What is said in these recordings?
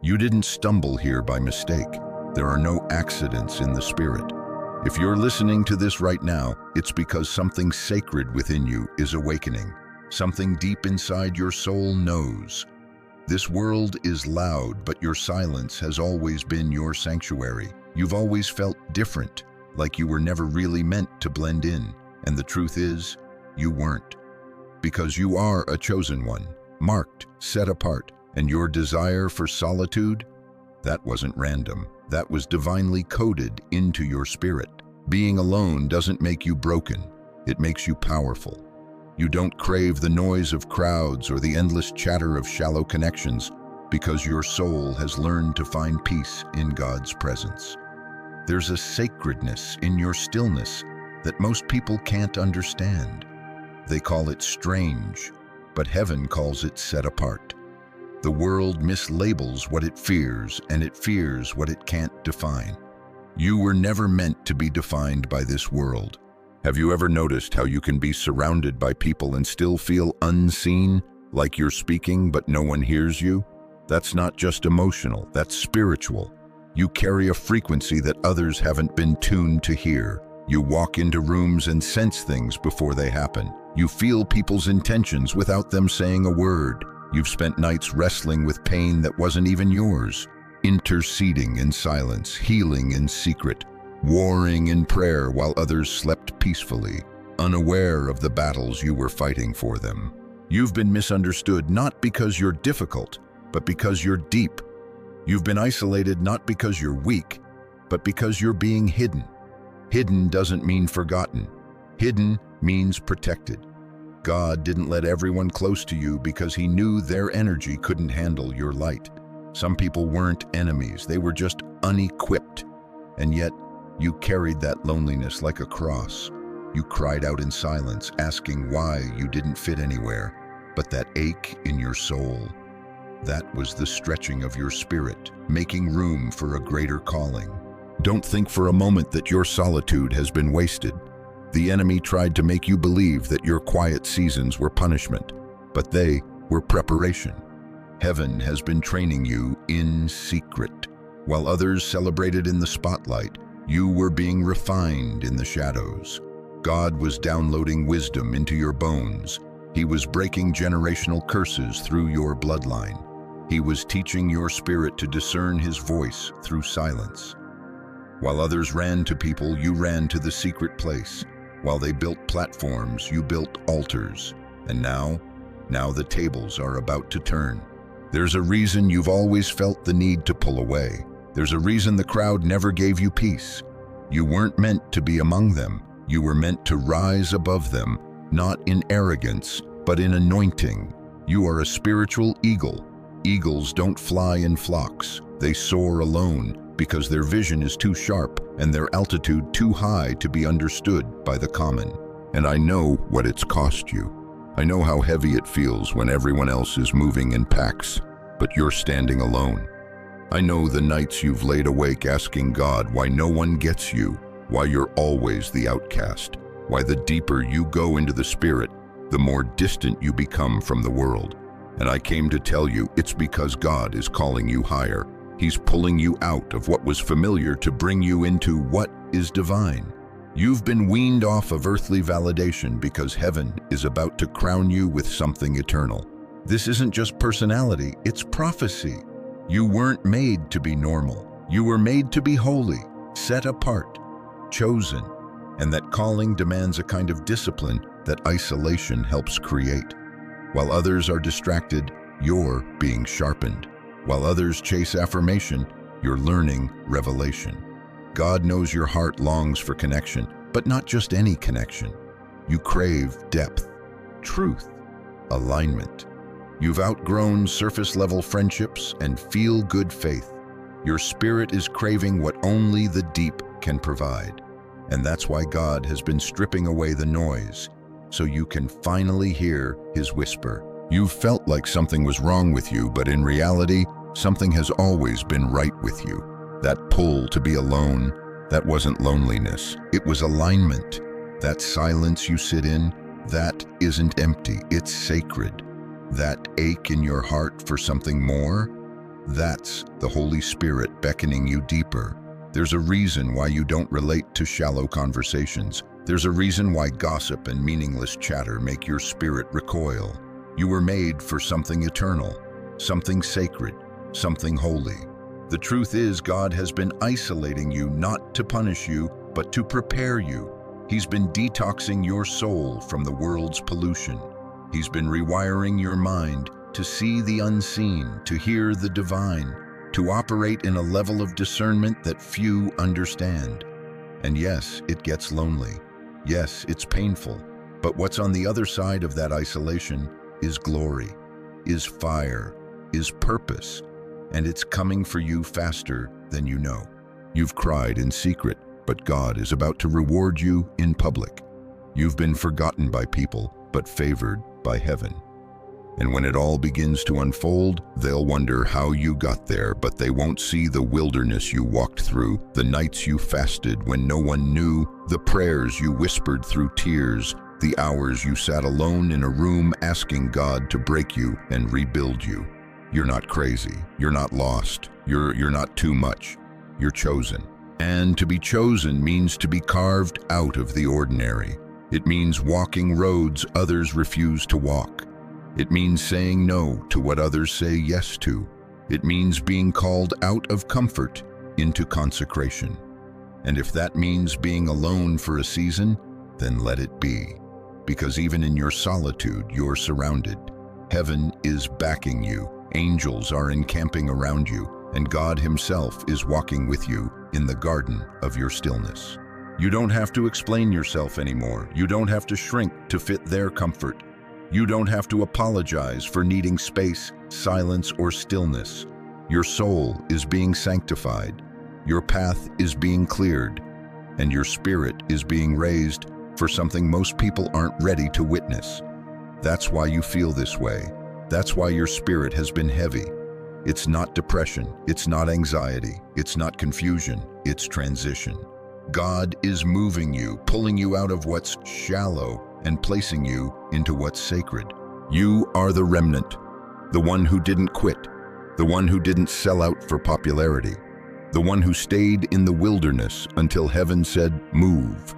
You didn't stumble here by mistake. There are no accidents in the spirit. If you're listening to this right now, it's because something sacred within you is awakening. Something deep inside your soul knows. This world is loud, but your silence has always been your sanctuary. You've always felt different, like you were never really meant to blend in. And the truth is, you weren't. Because you are a chosen one, marked, set apart, and your desire for solitude, that wasn't random. That was divinely coded into your spirit. Being alone doesn't make you broken. It makes you powerful. You don't crave the noise of crowds or the endless chatter of shallow connections because your soul has learned to find peace in God's presence. There's a sacredness in your stillness that most people can't understand. They call it strange, but heaven calls it set apart. The world mislabels what it fears, and it fears what it can't define. You were never meant to be defined by this world. Have you ever noticed how you can be surrounded by people and still feel unseen, like you're speaking but no one hears you? That's not just emotional, that's spiritual. You carry a frequency that others haven't been tuned to hear. You walk into rooms and sense things before they happen. You feel people's intentions without them saying a word. You've spent nights wrestling with pain that wasn't even yours, interceding in silence, healing in secret, warring in prayer while others slept peacefully, unaware of the battles you were fighting for them. You've been misunderstood not because you're difficult, but because you're deep. You've been isolated not because you're weak, but because you're being hidden. Hidden doesn't mean forgotten. Hidden means protected. God didn't let everyone close to you because he knew their energy couldn't handle your light. Some people weren't enemies, they were just unequipped. And yet, you carried that loneliness like a cross. You cried out in silence, asking why you didn't fit anywhere. But that ache in your soul, that was the stretching of your spirit, making room for a greater calling. Don't think for a moment that your solitude has been wasted. The enemy tried to make you believe that your quiet seasons were punishment, but they were preparation. Heaven has been training you in secret. While others celebrated in the spotlight, you were being refined in the shadows. God was downloading wisdom into your bones. He was breaking generational curses through your bloodline. He was teaching your spirit to discern his voice through silence. While others ran to people, you ran to the secret place. While they built platforms, you built altars. And now the tables are about to turn. There's a reason you've always felt the need to pull away. There's a reason the crowd never gave you peace. You weren't meant to be among them. You were meant to rise above them, not in arrogance, but in anointing. You are a spiritual eagle. Eagles don't fly in flocks. They soar alone because their vision is too sharp and their altitude too high to be understood by the common. And I know what it's cost you. I know how heavy it feels when everyone else is moving in packs, but you're standing alone. I know the nights you've laid awake asking God why no one gets you, why you're always the outcast, why the deeper you go into the spirit, the more distant you become from the world. And I came to tell you it's because God is calling you higher. He's pulling you out of what was familiar to bring you into what is divine. You've been weaned off of earthly validation because heaven is about to crown you with something eternal. This isn't just personality, it's prophecy. You weren't made to be normal. You were made to be holy, set apart, chosen. And that calling demands a kind of discipline that isolation helps create. While others are distracted, you're being sharpened. While others chase affirmation, you're learning revelation. God knows your heart longs for connection, but not just any connection. You crave depth, truth, alignment. You've outgrown surface-level friendships and feel-good faith. Your spirit is craving what only the deep can provide. And that's why God has been stripping away the noise, so you can finally hear his whisper. You've felt like something was wrong with you, but in reality, something has always been right with you. That pull to be alone, that wasn't loneliness, it was alignment. That silence you sit in, that isn't empty, it's sacred. That ache in your heart for something more, That's the Holy Spirit beckoning you deeper. There's a reason why you don't relate to shallow conversations. There's a reason why gossip and meaningless chatter make your spirit recoil. You were made for something eternal, something sacred, something holy. The truth is, God has been isolating you not to punish you, but to prepare you. He's been detoxing your soul from the world's pollution. He's been rewiring your mind to see the unseen, to hear the divine, to operate in a level of discernment that few understand. And yes, it gets lonely. Yes, it's painful. But what's on the other side of that isolation is glory, is fire, is purpose, and it's coming for you faster than you know. You've cried in secret, but God is about to reward you in public. You've been forgotten by people, but favored by heaven. And when it all begins to unfold, they'll wonder how you got there, but they won't see the wilderness you walked through, the nights you fasted when no one knew, the prayers you whispered through tears, the hours you sat alone in a room asking God to break you and rebuild you. You're not crazy. You're not lost. You're not too much. You're chosen. And to be chosen means to be carved out of the ordinary. It means walking roads others refuse to walk. It means saying no to what others say yes to. It means being called out of comfort into consecration. And if that means being alone for a season, then let it be. Because even in your solitude, you're surrounded. Heaven is backing you. Angels are encamping around you, and God Himself is walking with you in the garden of your stillness. You don't have to explain yourself anymore. You don't have to shrink to fit their comfort. You don't have to apologize for needing space, silence, or stillness. Your soul is being sanctified. Your path is being cleared, and your spirit is being raised for something most people aren't ready to witness. That's why you feel this way. That's why your spirit has been heavy. It's not depression. It's not anxiety. It's not confusion. It's transition. God is moving you, pulling you out of what's shallow and placing you into what's sacred. You are the remnant, the one who didn't quit, the one who didn't sell out for popularity, the one who stayed in the wilderness until heaven said, move.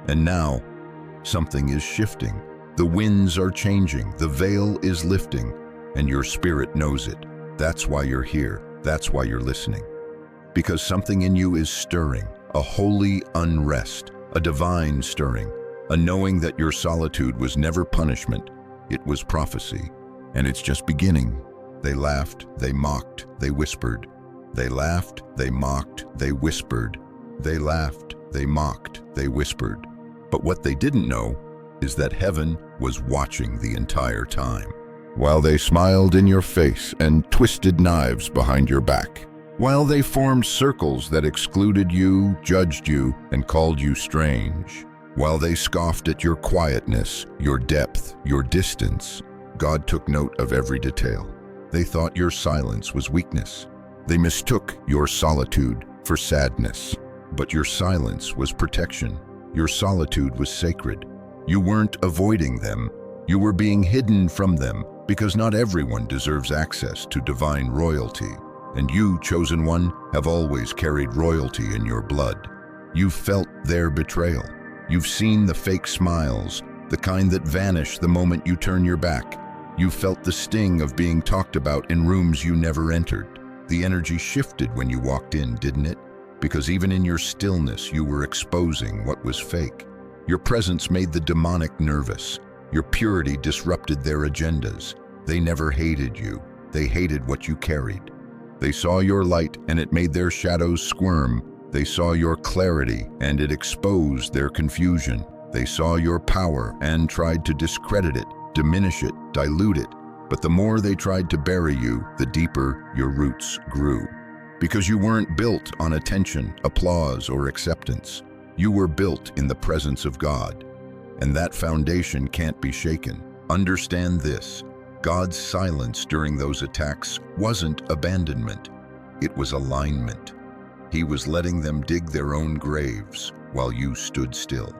And now, something is shifting. The winds are changing, the veil is lifting, and your spirit knows it. That's why you're here. That's why you're listening. Because something in you is stirring, a holy unrest, a divine stirring, a knowing that your solitude was never punishment, it was prophecy. And it's just beginning. They laughed, they mocked, they whispered. They laughed, they mocked, they whispered. They laughed, they mocked, they whispered. But what they didn't know is that heaven was watching the entire time. While they smiled in your face and twisted knives behind your back. While they formed circles that excluded you, judged you, and called you strange. While they scoffed at your quietness, your depth, your distance, God took note of every detail. They thought your silence was weakness. They mistook your solitude for sadness. But your silence was protection. Your solitude was sacred. You weren't avoiding them. You were being hidden from them, because not everyone deserves access to divine royalty. And you, chosen one, have always carried royalty in your blood. You've felt their betrayal. You've seen the fake smiles, the kind that vanish the moment you turn your back. You've felt the sting of being talked about in rooms you never entered. The energy shifted when you walked in, didn't it? Because even in your stillness, you were exposing what was fake. Your presence made the demonic nervous. Your purity disrupted their agendas. They never hated you. They hated what you carried. They saw your light and it made their shadows squirm. They saw your clarity and it exposed their confusion. They saw your power and tried to discredit it, diminish it, dilute it. But the more they tried to bury you, the deeper your roots grew. Because you weren't built on attention, applause, or acceptance. You were built in the presence of God. And that foundation can't be shaken. Understand this. God's silence during those attacks wasn't abandonment. It was alignment. He was letting them dig their own graves while you stood still.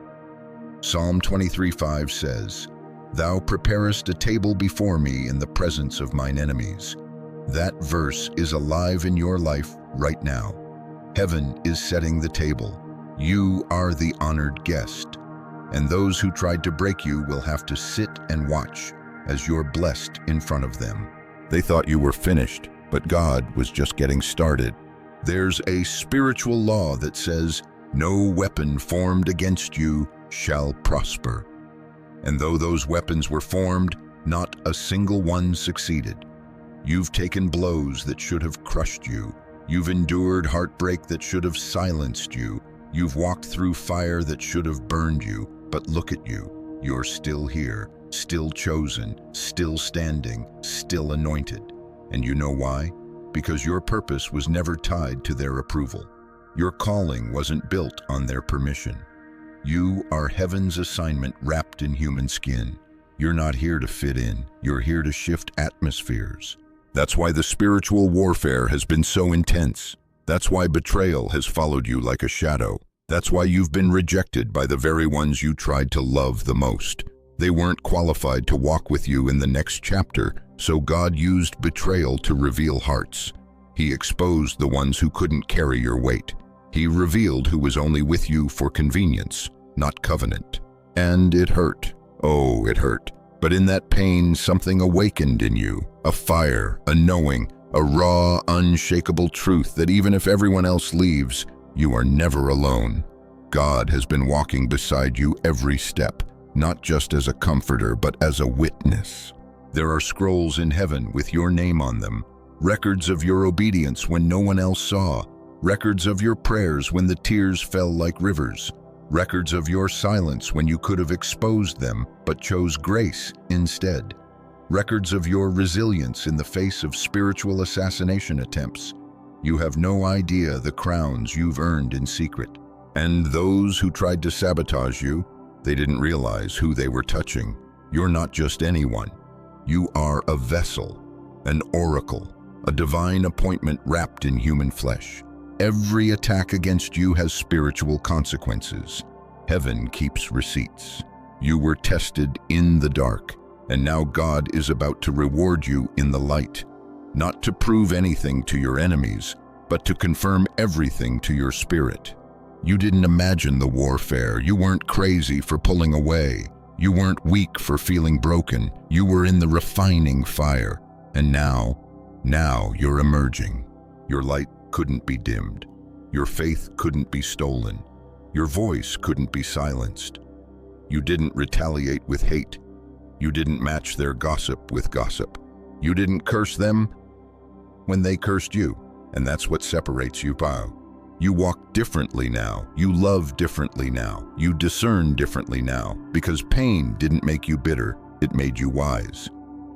Psalm 23:5 says, "Thou preparest a table before me in the presence of mine enemies. That verse is alive in your life right now. Heaven is setting the table. You are the honored guest, and those who tried to break you will have to sit and watch as you're blessed in front of them. They thought you were finished, but God was just getting started. There's a spiritual law that says, "No weapon formed against you shall prosper." And though those weapons were formed, not a single one succeeded. You've taken blows that should have crushed you. You've endured heartbreak that should have silenced you. You've walked through fire that should have burned you. But look at you. You're still here, still chosen, still standing, still anointed. And you know why? Because your purpose was never tied to their approval. Your calling wasn't built on their permission. You are heaven's assignment wrapped in human skin. You're not here to fit in. You're here to shift atmospheres. That's why the spiritual warfare has been so intense. That's why betrayal has followed you like a shadow. That's why you've been rejected by the very ones you tried to love the most. They weren't qualified to walk with you in the next chapter, so God used betrayal to reveal hearts. He exposed the ones who couldn't carry your weight. He revealed who was only with you for convenience, not covenant. And it hurt. Oh, it hurt. But in that pain, something awakened in you. A fire, a knowing, a raw, unshakable truth that even if everyone else leaves, you are never alone. God has been walking beside you every step, not just as a comforter, but as a witness. There are scrolls in heaven with your name on them, records of your obedience when no one else saw, records of your prayers when the tears fell like rivers, records of your silence when you could have exposed them but chose grace instead, records of your resilience in the face of spiritual assassination attempts. You have no idea the crowns you've earned in secret. And those who tried to sabotage you, they didn't realize who they were touching. You're not just anyone. You are a vessel, an oracle, a divine appointment wrapped in human flesh. Every attack against you has spiritual consequences. Heaven keeps receipts. You were tested in the dark, and now God is about to reward you in the light. Not to prove anything to your enemies, but to confirm everything to your spirit. You didn't imagine the warfare. You weren't crazy for pulling away. You weren't weak for feeling broken. You were in the refining fire. And now you're emerging. Your light couldn't be dimmed. Your faith couldn't be stolen. Your voice couldn't be silenced. You didn't retaliate with hate. You didn't match their gossip with gossip. You didn't curse them when they cursed you. And that's what separates you, Pao. You walk differently now. You love differently now. You discern differently now. Because pain didn't make you bitter. It made you wise.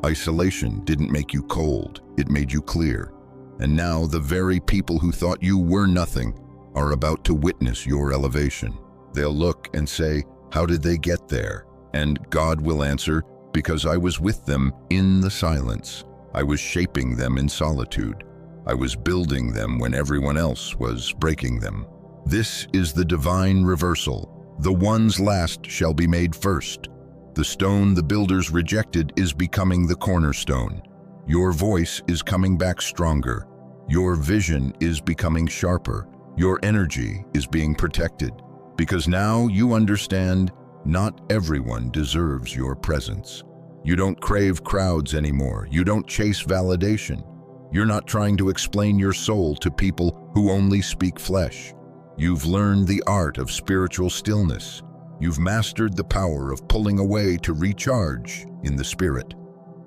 Isolation didn't make you cold. It made you clear. And now the very people who thought you were nothing are about to witness your elevation. They'll look and say, "How did they get there?" And God will answer, "Because I was with them in the silence. I was shaping them in solitude. I was building them when everyone else was breaking them." This is the divine reversal. The ones last shall be made first. The stone the builders rejected is becoming the cornerstone. Your voice is coming back stronger. Your vision is becoming sharper. Your energy is being protected. Because now you understand not everyone deserves your presence. You don't crave crowds anymore. You don't chase validation. You're not trying to explain your soul to people who only speak flesh. You've learned the art of spiritual stillness. You've mastered the power of pulling away to recharge in the spirit.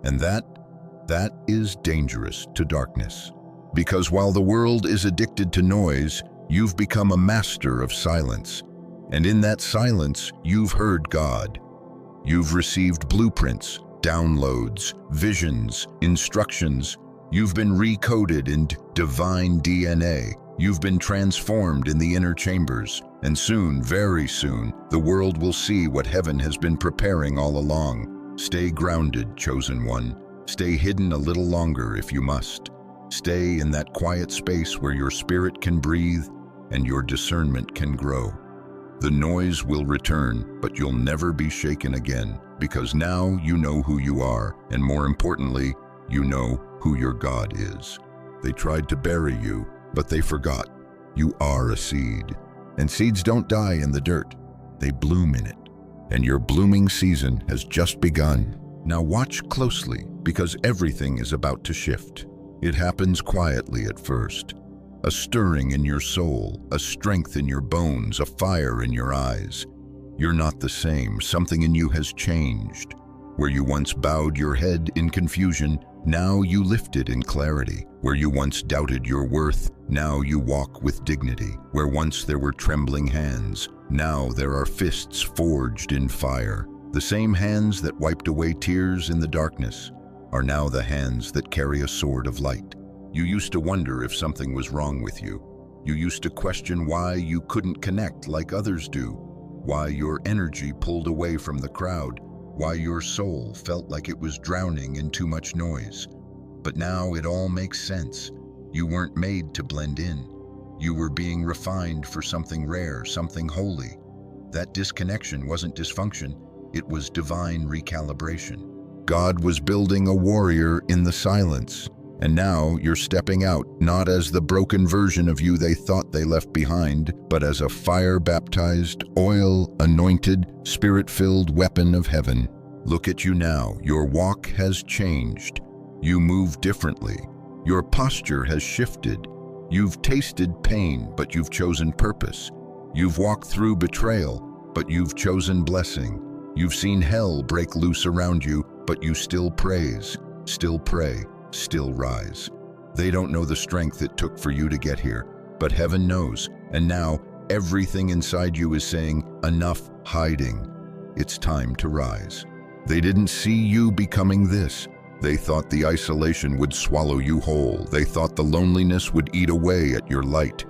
And that is dangerous to darkness. Because while the world is addicted to noise, you've become a master of silence. And in that silence, you've heard God. You've received blueprints, downloads, visions, instructions. You've been recoded in divine DNA. You've been transformed in the inner chambers. And soon, very soon, the world will see what heaven has been preparing all along. Stay grounded, chosen one. Stay hidden a little longer if you must. Stay in that quiet space where your spirit can breathe and your discernment can grow. The noise will return, but you'll never be shaken again, because now you know who you are, and more importantly, you know who your God is. They tried to bury you, but they forgot. You are a seed, and seeds don't die in the dirt. They bloom in it, and your blooming season has just begun. Now watch closely, because everything is about to shift. It happens quietly at first. A stirring in your soul, a strength in your bones, a fire in your eyes. You're not the same. Something in you has changed. Where you once bowed your head in confusion, now you lift it in clarity. Where you once doubted your worth, now you walk with dignity. Where once there were trembling hands, now there are fists forged in fire. The same hands that wiped away tears in the darkness are now the hands that carry a sword of light. You used to wonder if something was wrong with you. You used to question why you couldn't connect like others do, why your energy pulled away from the crowd, why your soul felt like it was drowning in too much noise. But now it all makes sense. You weren't made to blend in. You were being refined for something rare, something holy. That disconnection wasn't dysfunction, it was divine recalibration. God was building a warrior in the silence, and now you're stepping out, not as the broken version of you they thought they left behind, but as a fire-baptized, oil-anointed, spirit-filled weapon of heaven. Look at you now. Your walk has changed. You move differently. Your posture has shifted. You've tasted pain, but you've chosen purpose. You've walked through betrayal, but you've chosen blessing. You've seen hell break loose around you, but you still praise, still pray, still rise. They don't know the strength it took for you to get here, but heaven knows, and now everything inside you is saying, enough hiding. It's time to rise. They didn't see you becoming this. They thought the isolation would swallow you whole. They thought the loneliness would eat away at your light.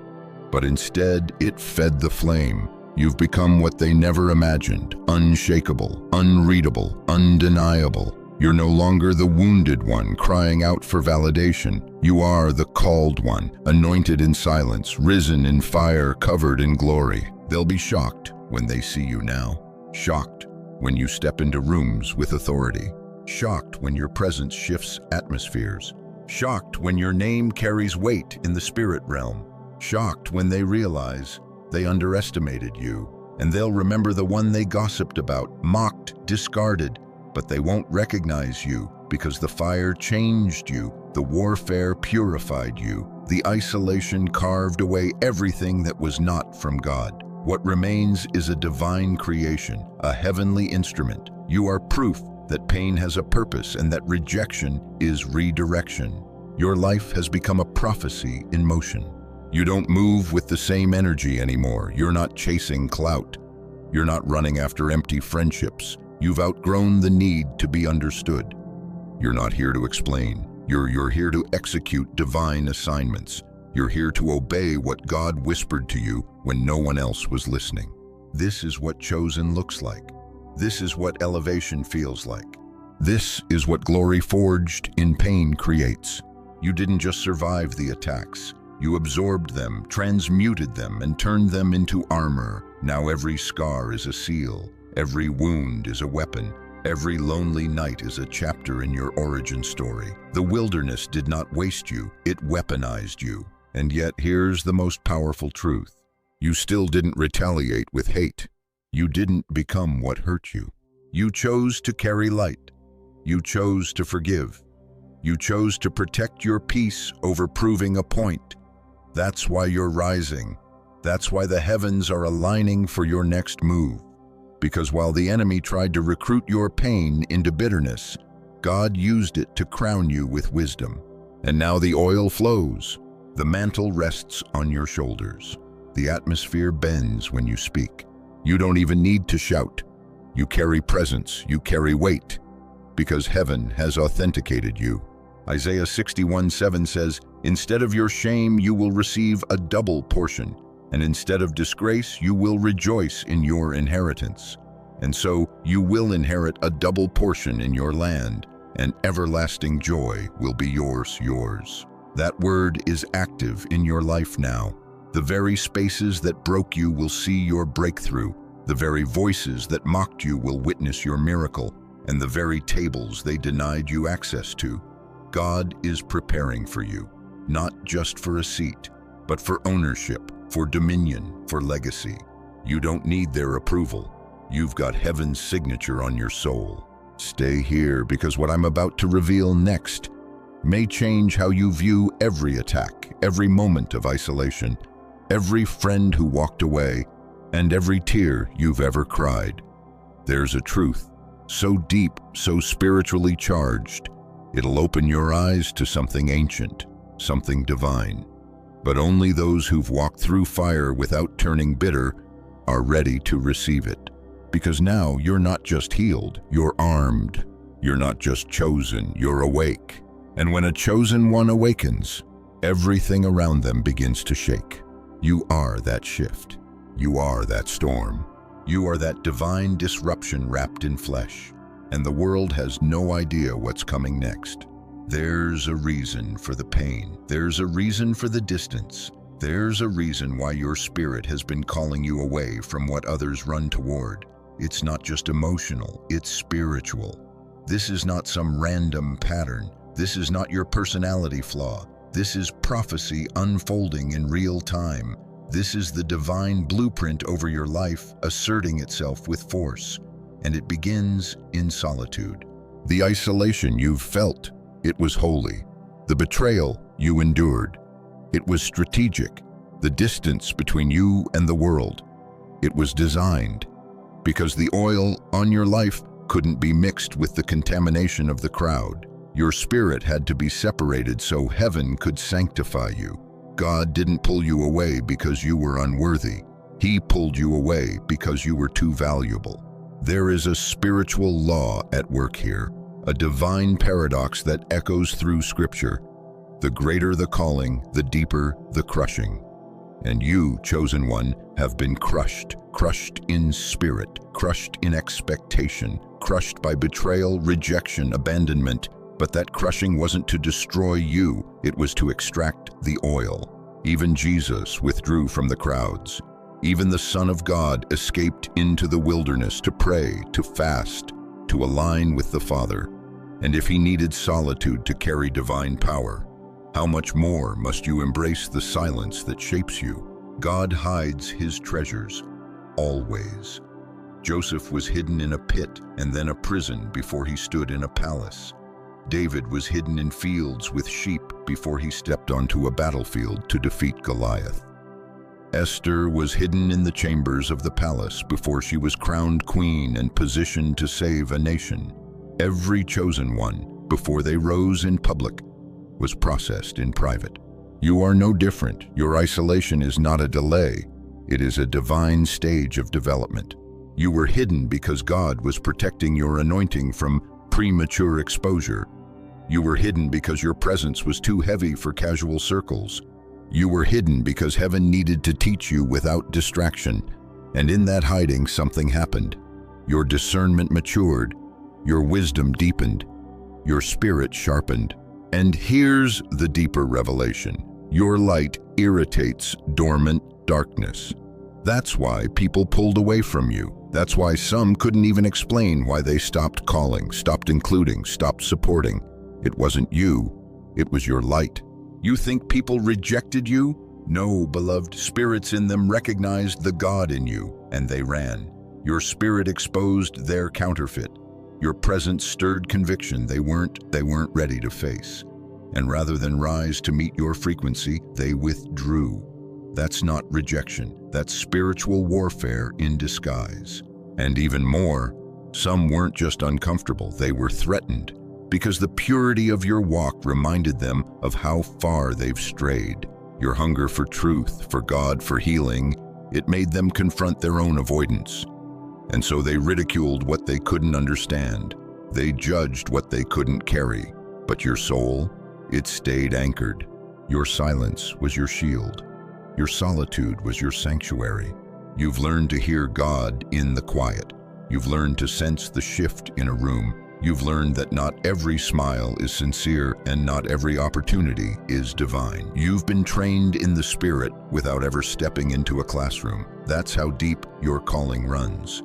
But instead, it fed the flame. You've become what they never imagined, unshakable, unreadable, undeniable. You're no longer the wounded one crying out for validation. You are the called one, anointed in silence, risen in fire, covered in glory. They'll be shocked when they see you now. Shocked when you step into rooms with authority. Shocked when your presence shifts atmospheres. Shocked when your name carries weight in the spirit realm. Shocked when they realize they underestimated you, and they'll remember the one they gossiped about, mocked, discarded, but they won't recognize you because the fire changed you, the warfare purified you, the isolation carved away everything that was not from God. What remains is a divine creation, a heavenly instrument. You are proof that pain has a purpose and that rejection is redirection. Your life has become a prophecy in motion. You don't move with the same energy anymore. You're not chasing clout. You're not running after empty friendships. You've outgrown the need to be understood. You're not here to explain. You're here to execute divine assignments. You're here to obey what God whispered to you when no one else was listening. This is what chosen looks like. This is what elevation feels like. This is what glory forged in pain creates. You didn't just survive the attacks. You absorbed them, transmuted them, and turned them into armor. Now every scar is a seal. Every wound is a weapon. Every lonely night is a chapter in your origin story. The wilderness did not waste you, it weaponized you. And yet here's the most powerful truth. You still didn't retaliate with hate. You didn't become what hurt you. You chose to carry light. You chose to forgive. You chose to protect your peace over proving a point. That's why you're rising. That's why the heavens are aligning for your next move. Because while the enemy tried to recruit your pain into bitterness, God used it to crown you with wisdom. And now the oil flows. The mantle rests on your shoulders. The atmosphere bends when you speak. You don't even need to shout. You carry presence, you carry weight, because heaven has authenticated you. Isaiah 61:7 says, "Instead of your shame, you will receive a double portion, and instead of disgrace, you will rejoice in your inheritance. And so you will inherit a double portion in your land, and everlasting joy will be yours." That word is active in your life now. The very spaces that broke you will see your breakthrough. The very voices that mocked you will witness your miracle, and the very tables they denied you access to God is preparing for you, not just for a seat, but for ownership, for dominion, for legacy. You don't need their approval. You've got heaven's signature on your soul. Stay here, because what I'm about to reveal next may change how you view every attack, every moment of isolation, every friend who walked away, and every tear you've ever cried. There's a truth so deep, so spiritually charged, it'll open your eyes to something ancient, something divine. But only those who've walked through fire without turning bitter are ready to receive it. Because now you're not just healed, you're armed. You're not just chosen, you're awake. And when a chosen one awakens, everything around them begins to shake. You are that shift. You are that storm. You are that divine disruption wrapped in flesh. And the world has no idea what's coming next. There's a reason for the pain. There's a reason for the distance. There's a reason why your spirit has been calling you away from what others run toward. It's not just emotional, it's spiritual. This is not some random pattern. This is not your personality flaw. This is prophecy unfolding in real time. This is the divine blueprint over your life asserting itself with force. And it begins in solitude. The isolation you've felt, it was holy. The betrayal you endured, it was strategic. The distance between you and the world, it was designed. Because the oil on your life couldn't be mixed with the contamination of the crowd. Your spirit had to be separated so heaven could sanctify you. God didn't pull you away because you were unworthy. He pulled you away because you were too valuable. There is a spiritual law at work here, a divine paradox that echoes through Scripture. The greater the calling, the deeper the crushing. And you, chosen one, have been crushed in spirit, crushed in expectation, crushed by betrayal, rejection, abandonment. But that crushing wasn't to destroy you, it was to extract the oil. Even Jesus withdrew from the crowds. Even the Son of God escaped into the wilderness to pray, to fast, to align with the Father. And if he needed solitude to carry divine power, how much more must you embrace the silence that shapes you? God hides his treasures, always. Joseph was hidden in a pit and then a prison before he stood in a palace. David was hidden in fields with sheep before he stepped onto a battlefield to defeat Goliath. Esther was hidden in the chambers of the palace before she was crowned queen and positioned to save a nation. Every chosen one, before they rose in public, was processed in private. You are no different. Your isolation is not a delay. It is a divine stage of development. You were hidden because God was protecting your anointing from premature exposure. You were hidden because your presence was too heavy for casual circles. You were hidden because heaven needed to teach you without distraction. And in that hiding, something happened. Your discernment matured. Your wisdom deepened. Your spirit sharpened. And here's the deeper revelation. Your light irritates dormant darkness. That's why people pulled away from you. That's why some couldn't even explain why they stopped calling, stopped including, stopped supporting. It wasn't you, it was your light. You think people rejected you? No, beloved, spirits in them recognized the God in you, and they ran. Your spirit exposed their counterfeit. Your presence stirred conviction they weren't ready to face. And rather than rise to meet your frequency, they withdrew. That's not rejection, that's spiritual warfare in disguise. And even more, some weren't just uncomfortable, they were threatened, because the purity of your walk reminded them of how far they've strayed. Your hunger for truth, for God, for healing, it made them confront their own avoidance. And so they ridiculed what they couldn't understand. They judged what they couldn't carry. But your soul, it stayed anchored. Your silence was your shield. Your solitude was your sanctuary. You've learned to hear God in the quiet. You've learned to sense the shift in a room. You've learned that not every smile is sincere and not every opportunity is divine. You've been trained in the Spirit without ever stepping into a classroom. That's how deep your calling runs.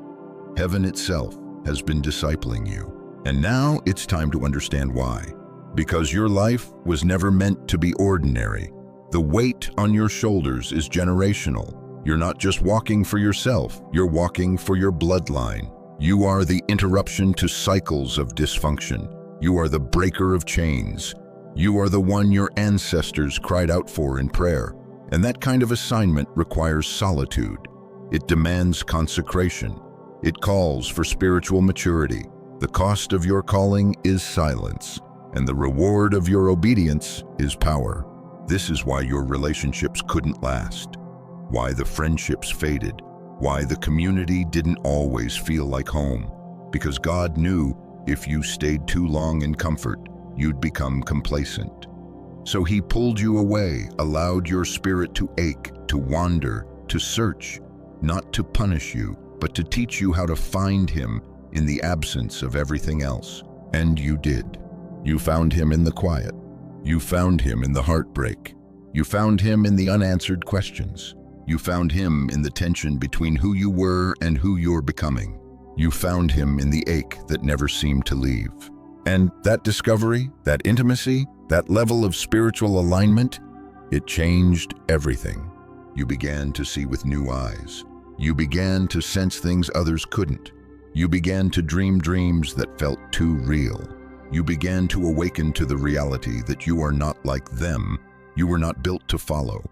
Heaven itself has been discipling you. And now it's time to understand why. Because your life was never meant to be ordinary. The weight on your shoulders is generational. You're not just walking for yourself, you're walking for your bloodline. You are the interruption to cycles of dysfunction. You are the breaker of chains. You are the one your ancestors cried out for in prayer. And that kind of assignment requires solitude. It demands consecration. It calls for spiritual maturity. The cost of your calling is silence, and the reward of your obedience is power. This is why your relationships couldn't last, why the friendships faded, why the community didn't always feel like home. Because God knew if you stayed too long in comfort, you'd become complacent. So He pulled you away, allowed your spirit to ache, to wander, to search, not to punish you, but to teach you how to find Him in the absence of everything else. And you did. You found Him in the quiet. You found Him in the heartbreak. You found Him in the unanswered questions. You found Him in the tension between who you were and who you're becoming. You found Him in the ache that never seemed to leave. And that discovery, that intimacy, that level of spiritual alignment, it changed everything. You began to see with new eyes. You began to sense things others couldn't. You began to dream dreams that felt too real. You began to awaken to the reality that you are not like them. You were not built to follow.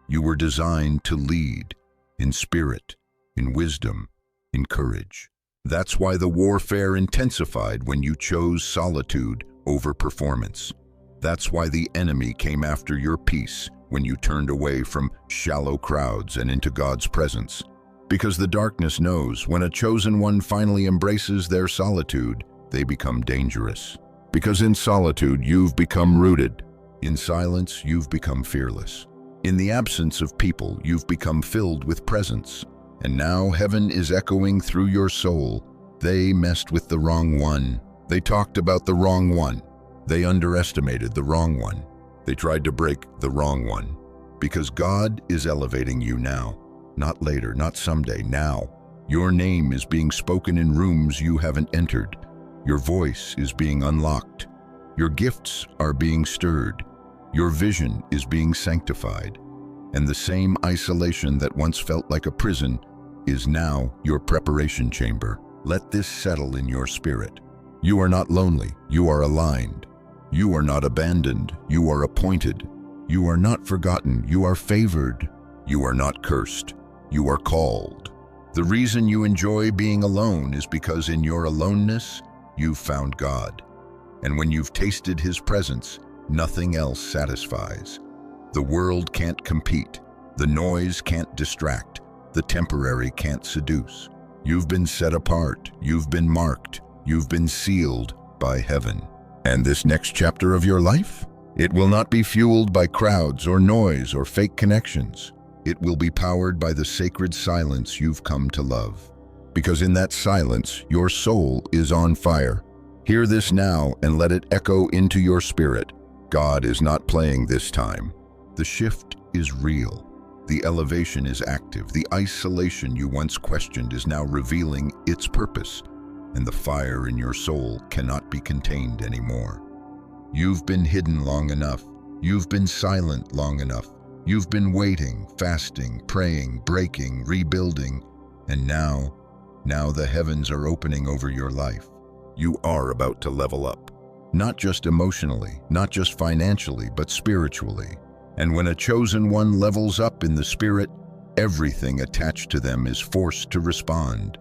You were designed to lead, in spirit, in wisdom, in courage. That's why the warfare intensified when you chose solitude over performance. That's why the enemy came after your peace when you turned away from shallow crowds and into God's presence. Because the darkness knows when a chosen one finally embraces their solitude, they become dangerous. Because in solitude, you've become rooted. In silence, you've become fearless. In the absence of people, you've become filled with presence. And now heaven is echoing through your soul. They messed with the wrong one. They talked about the wrong one. They underestimated the wrong one. They tried to break the wrong one. Because God is elevating you now. Not later, not someday, now. Your name is being spoken in rooms you haven't entered. Your voice is being unlocked. Your gifts are being stirred. Your vision is being sanctified. And the same isolation that once felt like a prison is now your preparation chamber. Let this settle in your spirit. You are not lonely, you are aligned. You are not abandoned, you are appointed. You are not forgotten, you are favored. You are not cursed, you are called. The reason you enjoy being alone is because in your aloneness, you've found God. And when you've tasted His presence, nothing else satisfies. The world can't compete. The noise can't distract. The temporary can't seduce. You've been set apart. You've been marked. You've been sealed by heaven. And this next chapter of your life? It will not be fueled by crowds or noise or fake connections. It will be powered by the sacred silence you've come to love. Because in that silence, your soul is on fire. Hear this now and let it echo into your spirit. God is not playing this time. The shift is real. The elevation is active. The isolation you once questioned is now revealing its purpose, and the fire in your soul cannot be contained anymore. You've been hidden long enough. You've been silent long enough. You've been waiting, fasting, praying, breaking, rebuilding, and now the heavens are opening over your life. You are about to level up. Not just emotionally, not just financially, but spiritually. And when a chosen one levels up in the spirit, everything attached to them is forced to respond.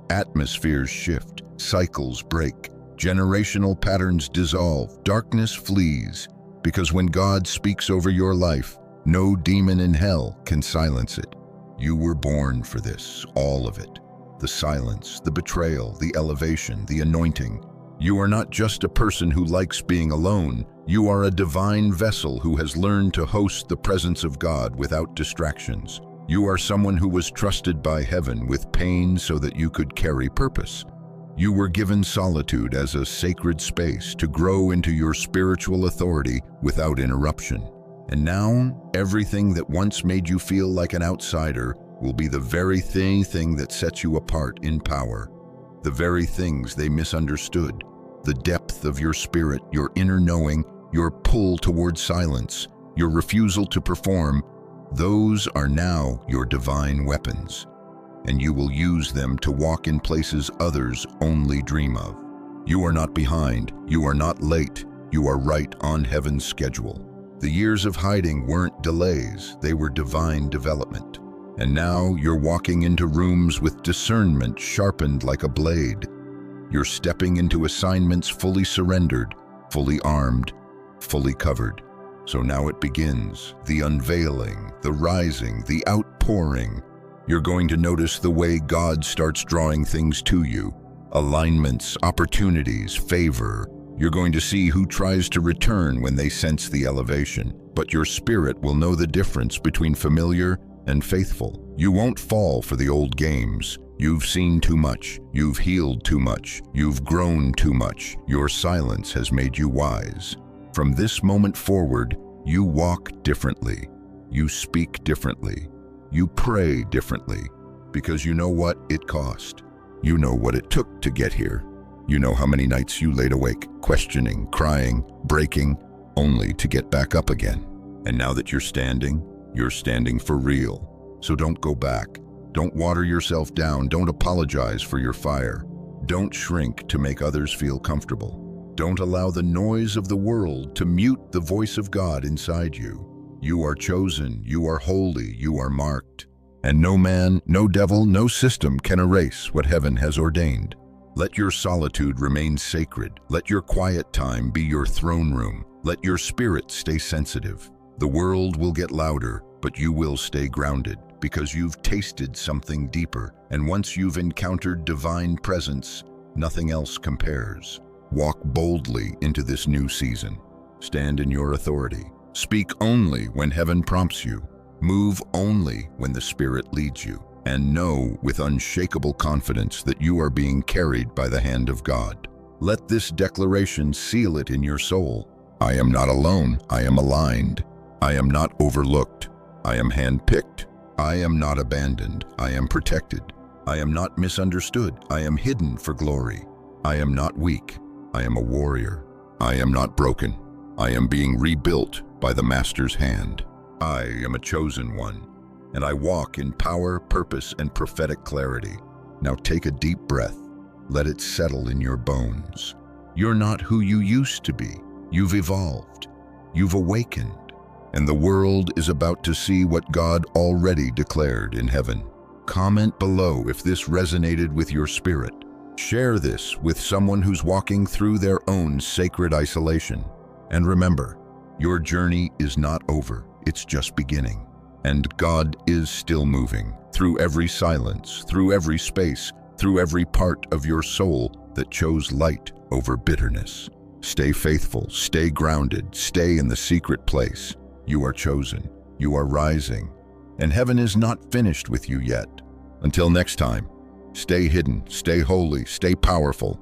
Atmospheres shift, cycles break, generational patterns dissolve, darkness flees. Because when God speaks over your life, no demon in hell can silence it. You were born for this, all of it. The silence, the betrayal, the elevation, the anointing. You are not just a person who likes being alone. You are a divine vessel who has learned to host the presence of God without distractions. You are someone who was trusted by heaven with pain so that you could carry purpose. You were given solitude as a sacred space to grow into your spiritual authority without interruption. And now, everything that once made you feel like an outsider will be the very thing that sets you apart in power. The very things they misunderstood. The depth of your spirit, your inner knowing, your pull towards silence, your refusal to perform, those are now your divine weapons, and you will use them to walk in places others only dream of. You are not behind, you are not late, you are right on heaven's schedule. The years of hiding weren't delays, they were divine development. And now you're walking into rooms with discernment sharpened like a blade. You're stepping into assignments fully surrendered, fully armed, fully covered. So now it begins, the unveiling, the rising, the outpouring. You're going to notice the way God starts drawing things to you. Alignments, opportunities, favor. You're going to see who tries to return when they sense the elevation. But your spirit will know the difference between familiar and faithful. You won't fall for the old games. You've seen too much. You've healed too much. You've grown too much. Your silence has made you wise. From this moment forward, you walk differently. You speak differently. You pray differently. Because you know what it cost. You know what it took to get here. You know how many nights you laid awake, questioning, crying, breaking, only to get back up again. And now that you're standing for real. So don't go back. Don't water yourself down. Don't apologize for your fire. Don't shrink to make others feel comfortable. Don't allow the noise of the world to mute the voice of God inside you. You are chosen, you are holy, you are marked. And no man, no devil, no system can erase what heaven has ordained. Let your solitude remain sacred. Let your quiet time be your throne room. Let your spirit stay sensitive. The world will get louder, but you will stay grounded because you've tasted something deeper. And once you've encountered divine presence, nothing else compares. Walk boldly into this new season. Stand in your authority. Speak only when heaven prompts you. Move only when the Spirit leads you. And know with unshakable confidence that you are being carried by the hand of God. Let this declaration seal it in your soul. I am not alone. I am aligned. I am not overlooked. I am handpicked. I am not abandoned. I am protected. I am not misunderstood. I am hidden for glory. I am not weak. I am a warrior. I am not broken. I am being rebuilt by the Master's hand. I am a chosen one, and I walk in power, purpose, and prophetic clarity. Now take a deep breath. Let it settle in your bones. You're not who you used to be. You've evolved. You've awakened. And the world is about to see what God already declared in heaven. Comment below if this resonated with your spirit. Share this with someone who's walking through their own sacred isolation. And remember, your journey is not over. It's just beginning. And God is still moving through every silence, through every space, through every part of your soul that chose light over bitterness. Stay faithful, stay grounded, stay in the secret place. You are chosen, you are rising, and heaven is not finished with you yet. Until next time, stay hidden, stay holy, stay powerful,